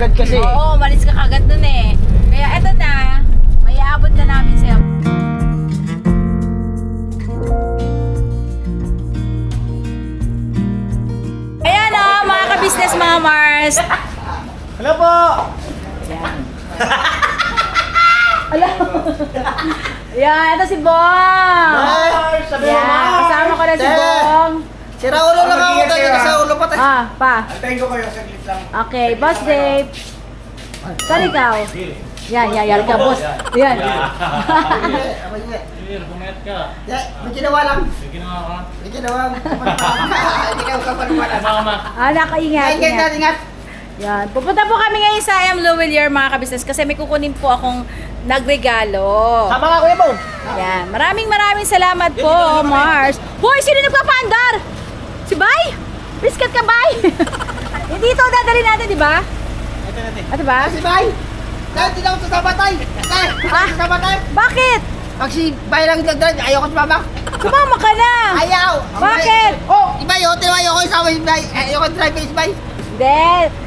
agad kasi. Oo, umalis ka kagad dun eh. Kaya eto na, may aabot na namin sa'yo. Ayan o, mga ka-business, mga Mars. Hello po! Alam. Ayan, ito si Bong. Mars! Sabi mo, Ayan, Mars! kasama ko na si Te! Bong. Sira ulo lang ako tayo sa ulo pa tayo. Ah, pa. Antayin ko kayo, saglit lang. Okay, Boss Dave. Saan ikaw? Yan ka, boss. Yan. Bumayat ka. May ginawa lang. May ginawa ka. May ginawa. Hindi ka kapaniwala. Sama. Nakaingat. Ingat. Yan. Pupunta po kami ngayon sa M. Lowellier, mga kabisnes, kasi may kukunin po akong nagregalo. Sama nga kuya Bong. Yan. Maraming salamat po, Mars. Hoy, sino nagpapandar? Si Bay? Biscuit ka, Bay? Hindi ito dadali natin, di ba? Ito natin. Ito ba? Si Bay! Dahil hindi ako sasama tayo. Sasama tayo. Bakit? Pag si Bay lang nagdala, ayaw ko sumama. Sumama ka na. Ayaw! Bakit? Oh! Si Bay, ayaw ko isama si Bay. Ayaw ko drive si Bay.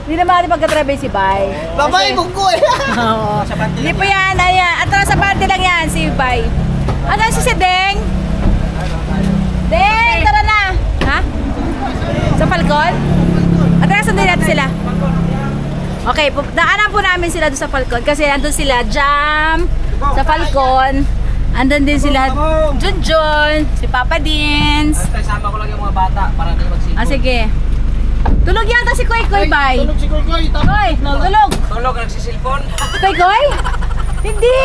Hindi naman natin magkatrabe si Bay. Babay, bungko eh. Oo. Hindi po yan, ayan. At sa party lang yan, si Bay. Ano si Deng? Deng, tara na. Ha? Sa Falcon? At sundin natin sila. Okay, daanan po namin sila doon sa Falcon kasi andun sila, Jam, sa Falcon. Andun din sila, Junjun, si Papa Dins. Sama ko lang yung mga bata para hindi magsipon. Ah, sige. Tulog yata si Koy Koy, Bay. Tulog si Koy. Koy, tulog. Tulog, nagsisilpon. Koy Koy? Hindi!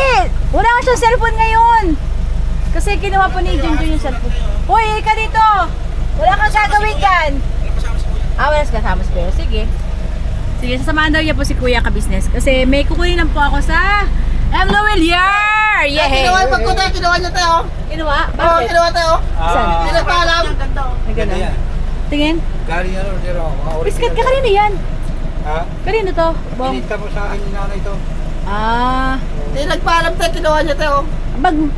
Wala nga siyang cellphone ngayon. Kasi kinuha po ni Junjun yung cellphone. Hoy, ka dito! Wala kang gagawin kan. Wala kasama si Kuya. Sige. Sige, sasamahan daw niya po si Kuya ka-business. Kasi may kukunin lang po ako sa M. Lowellier! Yehey! Kinuha yung pagkuta, kinuha niya tayo. Kinuha? Oo, Bakit? kinuha tayo. Saan? Hindi na pa alam. Ay, ganun. Tingin. Galing ano, zero. Biscuit ka, kanino yan? Ha? Kanino to? Bong. Pinita mo sa akin yung nanay to. Ah. Hindi nagpaalam tayo, kinuha niya tayo.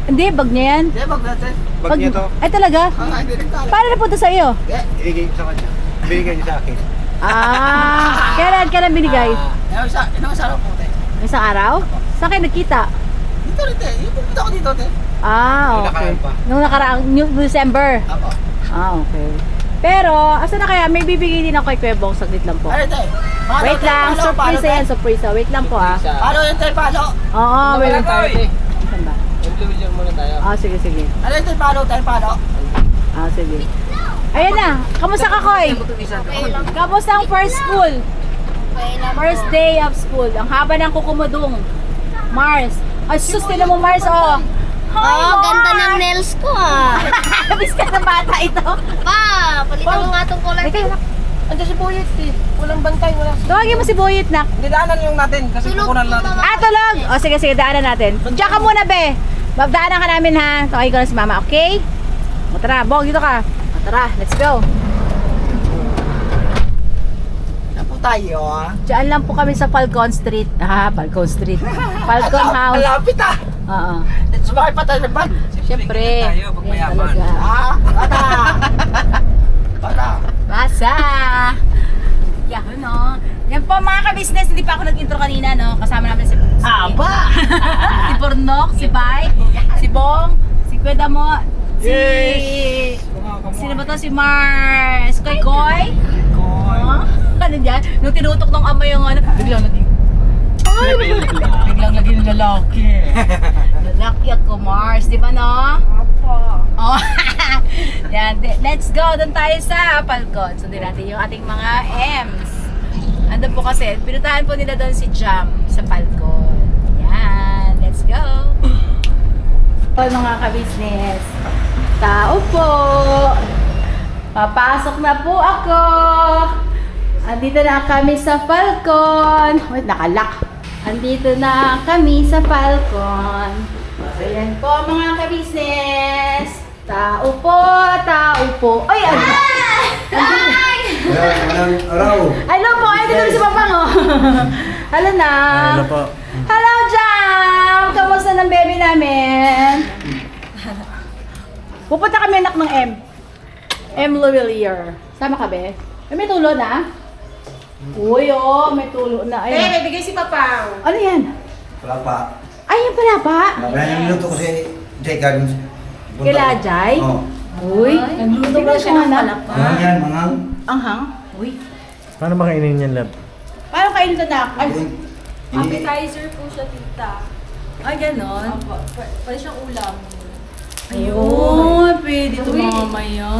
Hindi, bag niya yan. Hindi, wag natin. Bag niya to. Ay, talaga? Hindi nagpaalam. Paano napunta sa iyo? Ibigay ko sa kanya. Ibigay niya sa akin. Kailan binigay? Ilang araw po tayo. Isang araw? Saan kayo nagkita? Dito rin tayo. Yung pupunta ko dito tayo. Okay. nakaraan pa. Nung nakaraang December. Ako. Okay. Pero, asa na kaya? May bibigay din ako kay Kuya Bong. Saglit lang po. Ano tayo? Wait lang. Surprise yan. Surprise. Wait lang po ah. Paano yun tayo? Paano? Oo, wait lang tayo. Saan ba? Individual muna tayo. Sige. Ano yun tayo? Paano tayo? Paano? Sige. Ayan na. Kamusta ka, Koy? Kamusta ang first school? First day of school. Ang haba ng kukumudong. Mars. Ay, sus, tinan mo, Mars, oh. Hi, Ganda ng nails ko ah. Labis ka ng bata ito. Pa, palitan mo nga itong kulay. Teka, Andiyan si Boyet eh. Walang bantay, wala. tawagin mo si Boyet, nak. Didaanan yung natin kasi kukunan natin. Tulog! O, sige, daanan natin. Diyan ka muna, be. Magdaanan ka namin, ha. Tawagin ko na si mama, okay? O, tara, Bong, dito ka. O, tara, let's go. Yan po tayo ah. Diyan lang po kami sa Falcon Street. Falcon Street. Falcon House. Malapit ah. Oo. Sumakay pa tayo ng van. Siyempre. tayo pag Yan mayaman. talaga. Bata. Bata. Basa! Yan, no? Yan po mga ka-business, hindi pa ako nag-intro kanina, no? Kasama namin si Aba! si Pornok, si Bay, si Bong, si Kuya Mo, si... Sino ba to? Si Mars, Koy Koy. Oh, ano dyan? Nung tinutok ng ama yung ano, biglang naging... Ay, biglang naging lalaki. Lalaki ako, Mars, di ba, no? Oh. Yan, let's go. Doon tayo sa Falcon. Sundin natin yung ating mga M's. Andun po kasi, pinuntahan po nila doon si Jam sa Falcon. Yan, let's go. Mga ka-business, tao po. Papasok na po ako. Andito na kami sa Falcon. Wait, nakalock. Andito na kami sa Falcon. Ayan po mga ka-business. Tao po. Ay, ano? Anong araw? Hello po, ay dito si Papang oh. Hello na. Hello po. Hello, Jam! Kamusta ng baby namin? Pupunta kami anak ng M. M. Lowellier. Sama ka, be? May tulo na? Uy, oh, may tulo na. Eh, Ayun. may bigay si Papang. Ano yan? Wala pa. Ay, yan pala pa. Kaya yung minuto ko si Jeka. Kila Jai? Oo. Uy, nagluto ba siya ng palapa? Mangang yan, mangang. Anghang? Uy. Paano ba kainin yan, Lab? Paano kainin ito, Nak? Ay, Appetizer po siya, tita. ay ganon. Pwede siyang ulam. Ayun, pwede ito mamaya.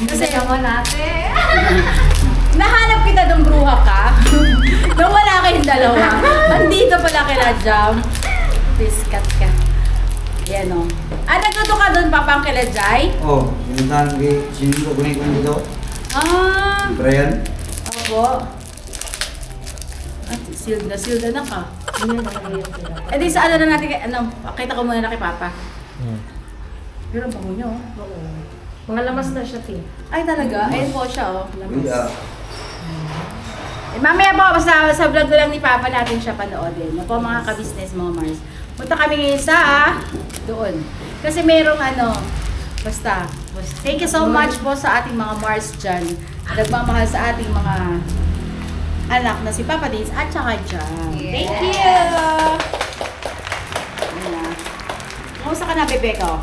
Kasi naman natin. Nahanap kita ng bruha ka. Nung wala kayong dalawa. Andito pala kila Jam. Biskat ka. Yan o. Ah, nagluto ka doon, Papang kila Jai? Oo. Sinundan ko sinundo ko na yung dito. Ah, Brian. opo. Ah, sealed na ka. Eh di sa ano na natin, kita ko muna na kay Papa. Pero ang bango nyo. Mga lamas na siya, tita. Ay talaga, ayun po siya oh. Uy, Eh, mamaya po, basta sa vlog ko lang ni Papa natin siya panoodin. Yan po mga ka-business, mga Mars. Punta kami ngayon sa doon. Kasi merong basta. Thank you so much po sa ating mga Mars dyan. Nagmamahal sa ating mga anak na si Papa Dins at saka Jam. Thank you! Ayan. Kumusta ka na, bebe ko?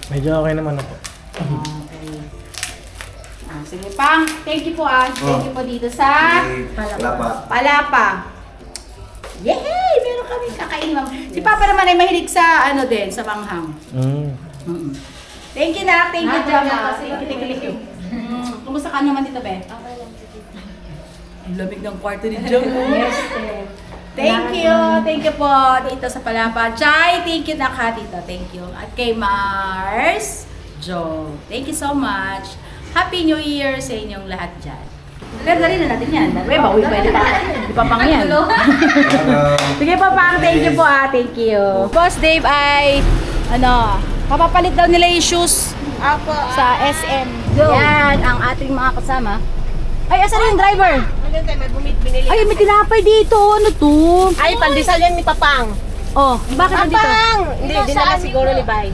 Medyo okay naman ako. Okay. Ah, sige, Pang. Thank you po Thank you po dito sa Wala pa. Palapa. Yay! Meron kami kakainin. Si Papa naman ay mahilig sa sa manghang. Mm-mm. Thank you na. Thank you, Jam. Thank you. Kumusta ka naman dito, Be? Okay lang, tita. Ang lamig ng kwarto ni Jam. Yes, Thank you. Thank you po dito sa Palapa. Chai, thank you na ka dito. Thank you. At kay Mars, Joe. Thank you so much. Happy New Year sa inyong lahat dyan. Dali na natin yan. Dali ba? Uy, pwede pa. Di pa pang yan. Sige po, Pang. Thank you po Thank you. Boss Dave ay, papapalit daw nila yung shoes sa SM. Yan, ang ating mga kasama. Ay, asan yung driver? Ano tayo, may binili. Ay, may tinapay dito. Ano to? Ay, pandesal yan ni Papang. Oh, bakit nandito? Papang! Hindi, dinala siguro ni Bay.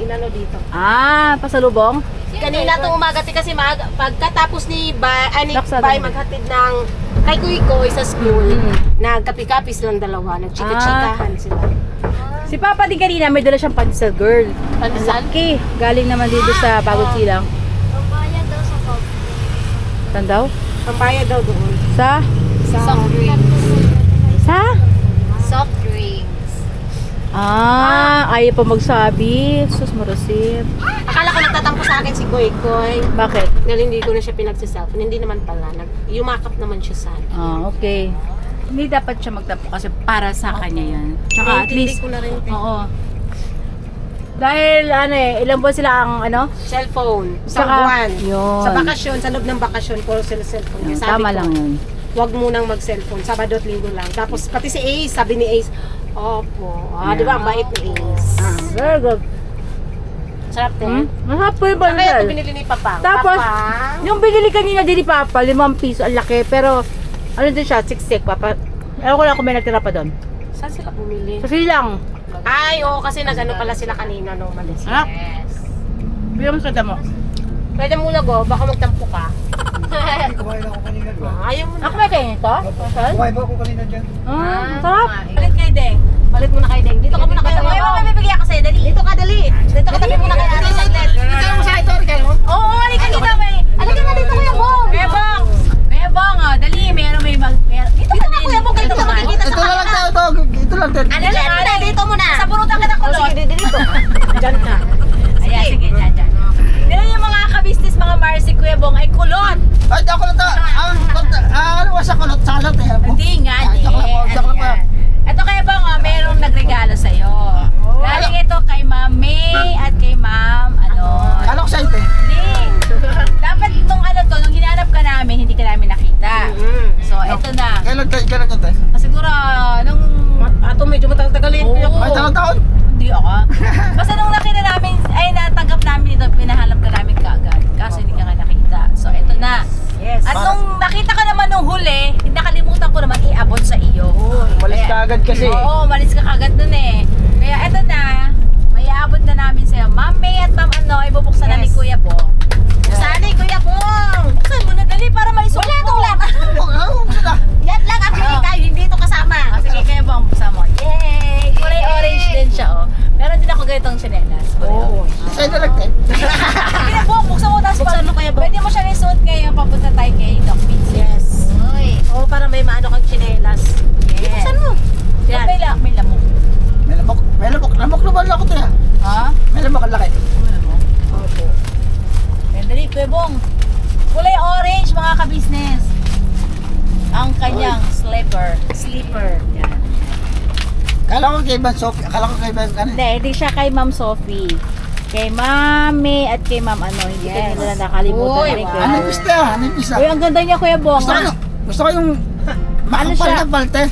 Inano dito. Ah, pasalubong? Kanina itong umaga kasi pagkatapos ni Bay, Laksa Bay din. maghatid ng kay Kuy Koy sa school, nagkapi-kapis lang dalawa, nagchika-chikahan sila. Si Papa din kanina, may dala siyang pandesal girl. Pandesal? Okay, galing naman dito sa Bagong Silang. Pambayad daw sa coffee. Saan daw? Pampaya daw doon. Sa? Soft drinks. Sa? Soft drinks. Ah, ayaw pa magsabi. Sus, marasip. Akala ko nagtatampo sa akin si Kuy Koy. Bakit? Dahil hindi ko na siya pinagsiselfon. Hindi naman pala. Yumakap naman siya sa akin. Ah, okay. Hindi dapat siya magtapo kasi para sa kanya yan. Tsaka at Naintindi least, ko na rin. oo. Dahil ilang buwan sila ang Cellphone. Sa Saka- buwan. Yun. Sa bakasyon, sa loob ng bakasyon, puro sila cellphone. Kaya sabi Tama ko, lang yun. Huwag munang mag-cellphone. Sabado at linggo lang. Tapos pati si Ace, sabi ni Ace, opo. Ah, di ba ang bait ni Ace? Very good. Sarap din. Masarap po yung Kaya ito pandesal. binili ni Papa. Tapos, Papa, yung binili kanina din ni Papa, 5 piso, ang laki. Pero, ano din siya, siksik, Papa. Ewan ko lang kung may natira pa doon. saan sila bumili? Sa silang. Ay, oo, kasi nagano pala sila kanina nung malis. Anak, bigyan mo sa damo. Pwede muna go, baka magtampo ka. Kumain ako kanina, di ba? Ayaw mo na. Ako may kayo nito? Pasal? Kumain ba ako kanina dyan? Sarap. Palit kayo, Deng. Palit muna kay Deng. Dito ka muna kay Deng. may bibigyan ka sa'yo, dali. Dito ka, dali. Dito ka, tabi muna kay Ate Saglit. Dito mo sa ito, Ricardo. Oo, halika dito, may. Halika na dito, Kuya Bong. Kuya Bong. Kuya Bong, dali, meron may mag... Dito ka, Kuya Bong, dito ka makikita sa Ito lang tayo, ito lang tayo. Ano lang, Dito muna. Sa purutan ka ng kulot. Sige, dito. Diyan ka. Ayan, sige, dyan. Pero yung mga ka-business, mga Mars, si Kuya Bong ay kulot. Ay, ako lang tayo. Ano ba sa kulot? Salot eh. Hindi nga, Ay, di. joke lang pa. Ito Kuya Bong, merong nagregalo sa'yo. Galing ito kay Ma'am May at kay Ma'am, Ano ko sa ito eh? Hindi. Dapat nung nung hinanap ka namin, hindi ka namin nakita. So, ito na. Kailan tayo? Siguro, nung... Ato medyo matagal-tagalin. Oo. Ay, taon? Hindi ako. Basta nung nakita namin, ay natanggap namin ito, pinahanap ka namin kaagad. Kaso hindi ka nakita. So, ito na. Yes. At nung nakita ka naman nung huli, nakalimutan ko naman iabot chinelas. Oo. Sa'yo na lang, te. Sige na, Bong, buksan mo tapos Buksan mo, Kuya Bong. pwede mo siya isuot kayo papunta tayo kay Doc Vince. Yes. Uy. Oo, para may maano kang chinelas. Yes. Buksan mo. Yan. May lamok. May lamok. May lamok. Lamok naman ako, te. Ha? May lamok ang laki. Opo. Yan, dali, Kuya Bong. Kulay orange, mga ka-business. Ang kanyang slipper. Sleeper. Yan. Kala ko kay Van Sophie. Kala ko kay Van, ano? Hindi siya kay Ma'am Sophie. Kay Mami at kay Ma'am ano, hindi ko Yes. nila nakalimutan Uy, na rin. Kuya Ano Bong. yung pista? Ano yung pista? Uy, ang ganda niya, Kuya Bong. Gusto ko yung makapal siya? na palte.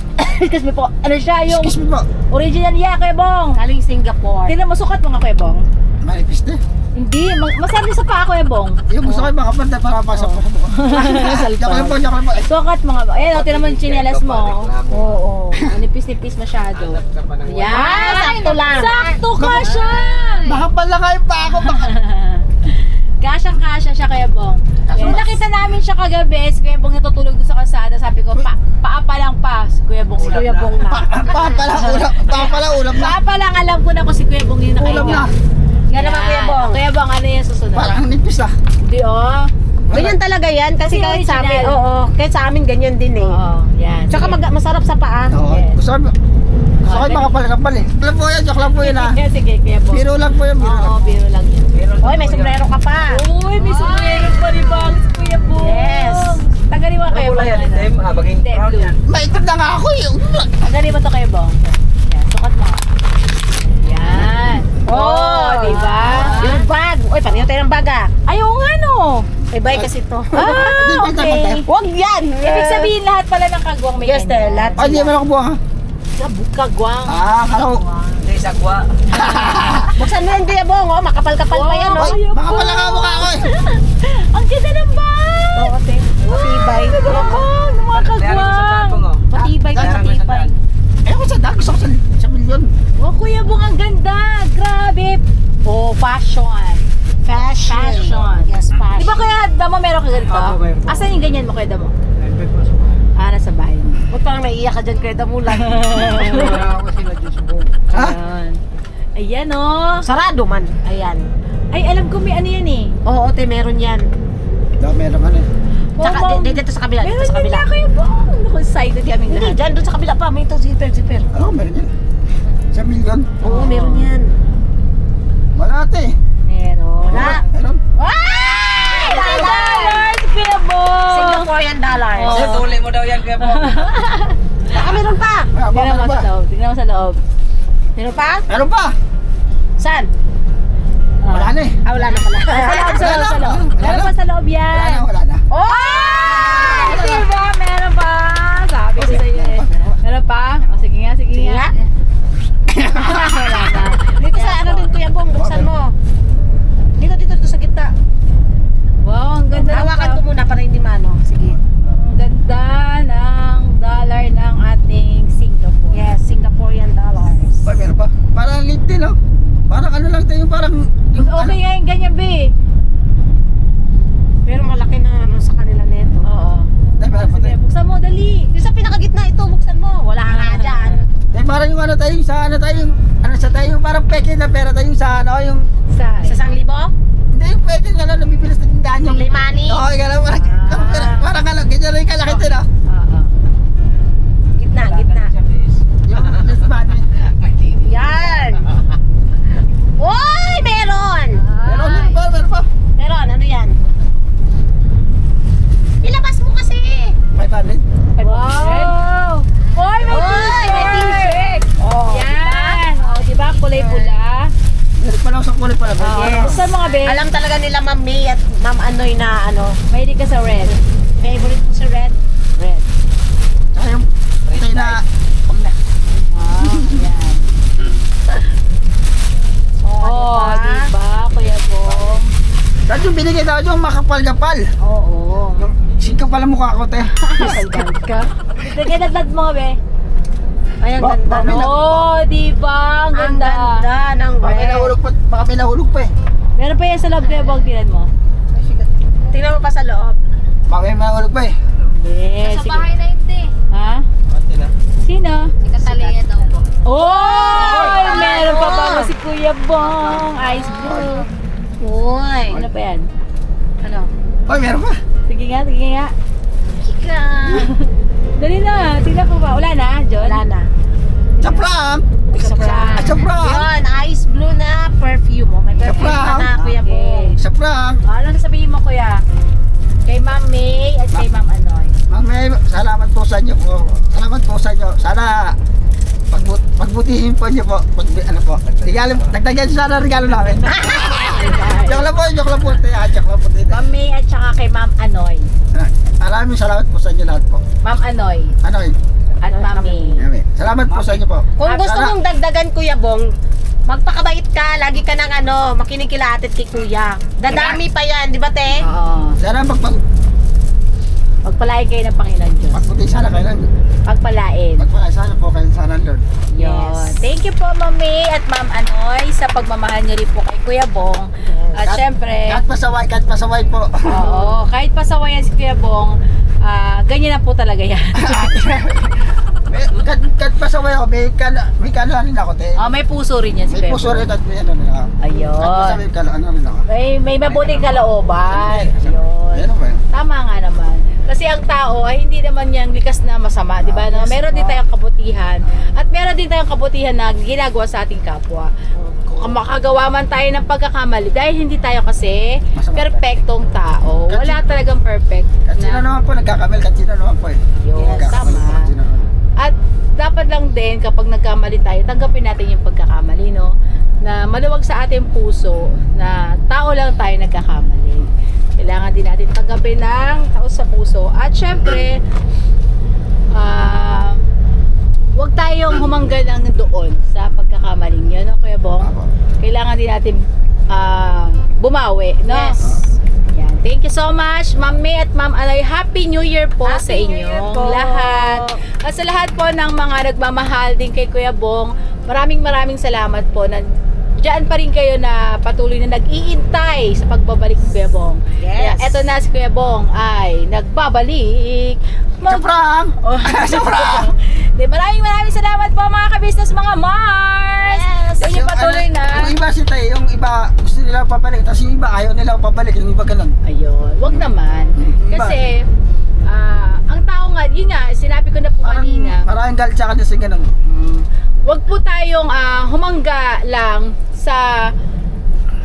Excuse me po. Ano siya, yung Excuse me po. original niya, Kuya Bong. Galing Singapore. Tingnan mo, sukat mo nga, Kuya Bong. Manipis te. Hindi, masarap sa paa, Kuya Bong. Yung gusto ko yung makapal na para pasok ko. Joke lang po, joke lang po. Sukat mo nga ba? Ayan, tingnan mo yung chinelas mo. Oo. Nipis-nipis masyado. Yan! sakto lang. Sakto ka siya! Makapal na kayo pa ako. Kasyang-kasya siya, Kuya Bong. Nung nakita namin siya kagabi, si Kuya Bong natutulog doon sa kalsada, sabi ko, paa pa lang pa. Si Kuya Bong, Kuya Bong na. Pala ulam na. Paa pa lang, alam ko na kung si Kuya Bong yung Ulam na. nakahiga. Yan naman, Kuya Bong. Kuya Bong, ano yung susunod? Parang nipis ah. Hindi, oh. Ganyan talaga yan. Kasi Kasi kahit sa amin, original. oo. Kahit sa amin, ganyan din eh. Oo, yan. Tsaka Sige. masarap sa paa. Oo. Yes. Gusto ko yung makapal eh. Joke lang po yan, joke lang po yun ah. Sige, Kuya Bong. Biro lang po yun, biro Oo, lang. biro lang yun. Oy, may sombrero ka pa. Uy, may sombrero pa rin bang si Kuya Bong. Yes. Tagali mo Kuya Bong. Hindi, blue. Maitim na nga ako eh. Tagali mo to Kuya Bong. Yan, sukat mo. Yan. Oh, di ba? Yung bag. Oy, pareho tayo ng bag ah. Ayaw nga no. May bag kasi to. Ah, okay. Huwag yan. Ibig sabihin lahat pala ng kagwang may Yes, ganyan. lahat. Ay, hindi man ako buwang ha. Kagwang. Ah, kala ko. Buksan mo yan, Kuya Bong. Oh, makapal-kapal pa yan. Wow. Oh. Ay, makapal na nga mukha ko eh. Ang ganda ng bag! Oo, ate. Matibay. Ang mga kagwang! Matibay ka, matibay. Eh, ako sa dag. Gusto ko sa milyon. Oh, Kuya Bong, ang ganda! Grabe! Oh, fashion. Fashion. Yes, fashion. Di ba Kuya Damo meron ka ganito? Oo, meron po. Asan yung ganyan mo Kuya Damo? Nasa bahay mo. Huwag parang naiiyak ka dyan, Kuya Damulan. Ha? Ayan. Ayan oh. Sarado man. Ayan. Ay, alam ko may ano yan eh. Oo, ate, meron yan. Meron ka na eh. Tsaka, Ma'am. dito sa kabila. Meron Dito sa din kabila. na Kuya Bong. Naku, excited kaming Hindi, lahat. dyan, doon sa kabila pa. May ito, zipper. Oo, meron yan. Sa milyon. Oo, meron yan. Wala ate. Meron. Wala. Meron. Ay! Dollars, Kuya Bong! Singaporean dollars. Oo. Tuli mo daw yan, kaya po. Baka meron pa. Tingnan mo sa loob. Tingnan mo sa loob. Meron pa? Meron pa. Saan? Wala na eh. Ah, wala na pala. Sa loob, sa loob. Meron pa sa loob yan. Wala na. Oh! Diba? Meron pa. Sabi ko sa iyo eh. Meron pa? O sige nga, sige Sige nga. nga. Wala na. Dito sa ano din, Kuya Bong, buksan mo. Dito sa gitna. Wow, ang ganda. ng Hawakan ko muna para hindi mano. Sige. Ang ganda ng dollar ng ating Singapore. Yes, Singaporean dollars. Pa, meron pa. Parang lipti no? Parang ano lang tayo, parang... Mas okay nga yung ganyan, be. Pero malaki na ano sa kanila nito. Oo. Tay, meron pa Sige, tayo. buksan mo, dali. Yung sa pinakagitna ito, buksan mo. Wala ka nga dyan. Tay, parang yung ano tayo, sa ano tayo, ano sa tayo, yung parang peke na pera tayo sa ano, yung... Sa 1,000? Hindi, yung peke nga lang, nabibilas na tindahan yung... Yung limani? Oo, gano'n, parang gano'n, ganyan rin kalaki tayo, no? Oo. Gitna. Yung list money. Yan. Uy, meron! Meron pa. Meron, ano yan? Ilabas mo kasi. 500. Wow! Hoy, may t-shirt! Oh, Yan! O, diba? Kulay pula. Meron pa lang sa kulay pala. Yes. Buksan mo nga, be. Alam talaga nila Ma'am May at Ma'am Anoy na ano, Mahilig ka sa red. favorite mo sa red. Red. Tsaka yung tayo na... Yan. Oh, diba? Kuya Bong. Dahil yung binigay daw yung makapal-kapal. Oo. Yung singka pala mukha ko, te. Salgad ka. Nagkadadad mo, be. Ay, ang ganda, no? Oh, diba? Ang Ang ganda. ganda ng Baka may red. nahulog pa, baka may nahulog pa eh. Meron pa yan sa loob, Kuya Bong. Tinan mo. Tingnan mo pa sa loob. Baka may nahulog pa eh. Hindi. Sa Sige. bahay na hindi. Ha? Sino? Si Catalina daw po. Oy! Meron pa ba si Kuya Bong? Ice blue. Uy! Ano pa yan? Ano? Hoy, meron pa. Sige nga, sige nga. Chika. Dali na, tignan ko ba? Wala na, John? Wala na. Sa prank. Surprise. Sa prank. Yun, ice blue na perfume. Oh, may perfume Sa pa na, Kuya Okay. Bong. Sa prank. Ano sasabihin mo, Kuya? Kay Ma'am May at kay Ma'am Anoy. Ma'am May, salamat po sa inyo po. Salamat po sa inyo. Sana pagbutihin po niyo po. Ano po. Regalo, dagdagan sana regalo namin. Joke lang po, joke lang po. Joke lang po. Ma'am May at saka kay Ma'am Anoy. Maraming salamat po sa inyo lahat po. Ma'am Anoy Ano eh? at Ma'am May. Salamat po sa inyo po. Kung gusto Sana- mong dagdagan, Kuya Bong, magpakabait ka. Lagi ka ng makinig kila ate at kay Kuya. Dadami pa yan, di ba, te? Oo. Sana Pagpalain kayo ng Panginoon Diyos. pagputi sana kayo lang. Pagpalain. Sana po kayo sana Lord. Yun. Thank you po, Ma'am May at Ma'am Anoy sa pagmamahal niyo rin po kay Kuya Bong. At syempre, Kahit pasaway po. oo, kahit pasawayan si Kuya Bong, ganyan na po talaga yan. Kahit pasaway ako, may kananin ako, te. May puso rin yan si May Kuya puso Bong. rin at may ano rin ako. Kahit Ayun. pasaway ka ano rin ako. May mabuting kalooban. Ayun. Ayun. ba? Tama nga naman. Kasi ang tao ay hindi naman yan likas na masama, di ba? No? Meron din tayong kabutihan at meron din tayong kabutihan na ginagawa sa ating kapwa. Kung makagawa man tayo ng pagkakamali dahil hindi tayo kasi Masama. perpektong tao. Wala talagang perfect Kahit sino naman po nagkakamil, kahit sino naman po eh. Yun, Nagkakamali po, tama. kahit sino naman. At dapat lang din kapag nagkamali tayo, tanggapin natin yung pagkakamali, no? Na maluwag sa ating puso na tao lang tayo nagkakamali. Kailangan din natin tanggapin ng tao sa puso. At syempre, huwag tayong humanggan ng doon sa pagkakamaling yun, no, Kuya Bong? Apo. Kailangan din natin bumawi, no? Yes. Yan. Thank you so much, Ma'am May at Ma'am Anoy. Happy New Year po sa Happy New Year inyong po. lahat. At sa lahat po ng mga nagmamahal din kay Kuya Bong, maraming salamat po na diyan pa rin kayo na patuloy na nag-iintay sa pagbabalik ni Kuya Bong. Yes. Kaya eto na si Kuya Bong ay nagbabalik. Sa prank! Oh. Sa prank! Di, maraming salamat po mga ka-business, mga Mars! Yes. Yan yung patuloy ano, na. Yung iba si Tay, yung iba gusto nila pabalik, tapos yung iba ayaw nila pabalik, yung iba ganun. Ayun, wag naman. Kasi, ang tao nga, yun nga, sinabi ko na po kanina, Maraming galit sa kanya sa ganun. wag po tayong humangga lang sa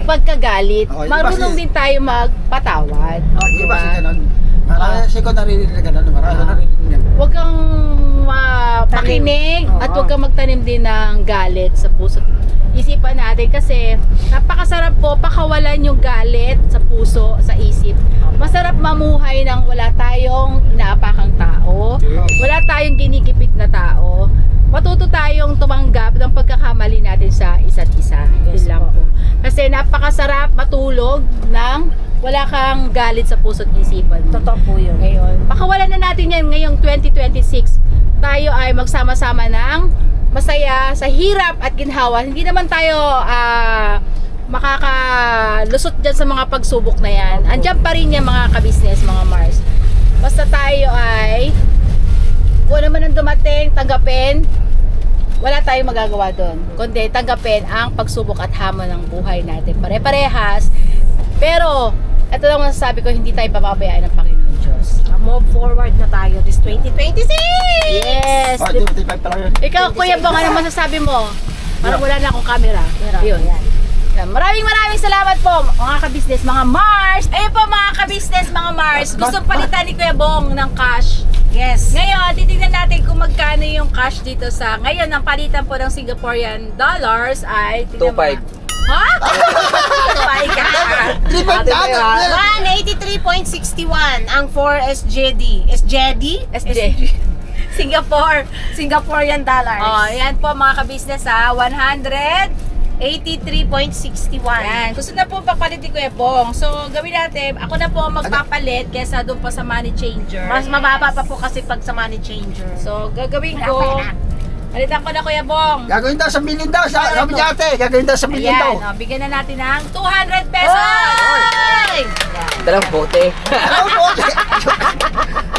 pagkagalit. Oo, yung Marunong kasi- din tayo magpatawad. Yung iba si Diba? ganun. Marami, ko narinig na ganun. Marami narinig na ganun. Huwag kang makinig at huwag kang magtanim din ng galit sa puso. Isipan natin kasi napakasarap po pakawalan yung galit sa puso, sa isip. Masarap mamuhay ng wala tayong inaapakang tao, wala tayong ginikipit na tao. Matuto tayong tumanggap ng pagkakamali natin sa isa't isa. Yun lang po. Kasi napakasarap matulog ng wala kang galit sa puso't isipan mo. Totoo po yun. Ngayon, pakawalan na natin yan ngayong 2026. Tayo ay magsama-sama ng masaya sa hirap at ginhawa. Hindi naman tayo makakalusot dyan sa mga pagsubok na yan. Andyan pa rin yan mga ka-business, mga Mars. Basta tayo ay kung ano man ang dumating, tanggapin. Wala tayong magagawa doon. Kundi tanggapin ang pagsubok at hamon ng buhay natin. Pare-parehas. Pero, ito lang masasabi ko, hindi tayo papabayaan ng Panginoon Diyos. Move forward na tayo this 2026! Yes! Oh, di ba 25 pa lang yun? Ikaw, Kuya Bong, ano masasabi mo? Parang wala na akong camera. Yun. Yan. Maraming salamat po, mga ka-business, mga Mars! Ayun po, mga ka-business, mga Mars. Gustong palitan ni Kuya Bong ng cash. Yes. Ngayon, titignan natin kung magkano yung cash dito sa... Ngayon, ang palitan po ng Singaporean dollars ay... 2.5. Ha? Oh my God! 3.5 na! 183.61 ang 4 SJD. SJD? SJ. Singaporean dollars. Oh, yan po mga ka-business ha. 83.61. Yan. Gusto na po papalit ni Kuya Bong. So, gawin natin. Ako na po ang magpapalit kesa doon pa sa money changer. Mas mababa pa po kasi pag sa money changer. So, gagawin ko. Palitan ko na Kuya Bong. Gagawin daw sa million daw. Sabi niya ate, gagawin daw sa million daw. Ayan. Bigyan na natin ng 200 pesos. Oy! Dalang bote.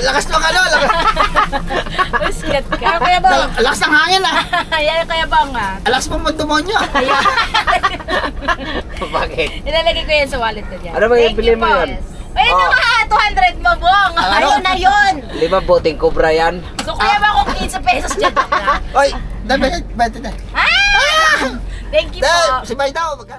Lakas ng ano, lakas. Tapos Ingat ka. Kuya Bong. Alas ng hangin ah. Ayan, Kuya Bong ah. Alas mo mo demonyo. Bakit? Ilalagay ko yan sa wallet ko dyan. Ano ba yung Thank bili you mo po. yun? Ay, Oh. naka 200 mo, Bong. Ayun na yun. 5 boting cobra yan. So, Kuya Bong, kung 15 pesos dyan. Oy, dami, bete na. Ah! Thank you po. Si Bay daw, magkano?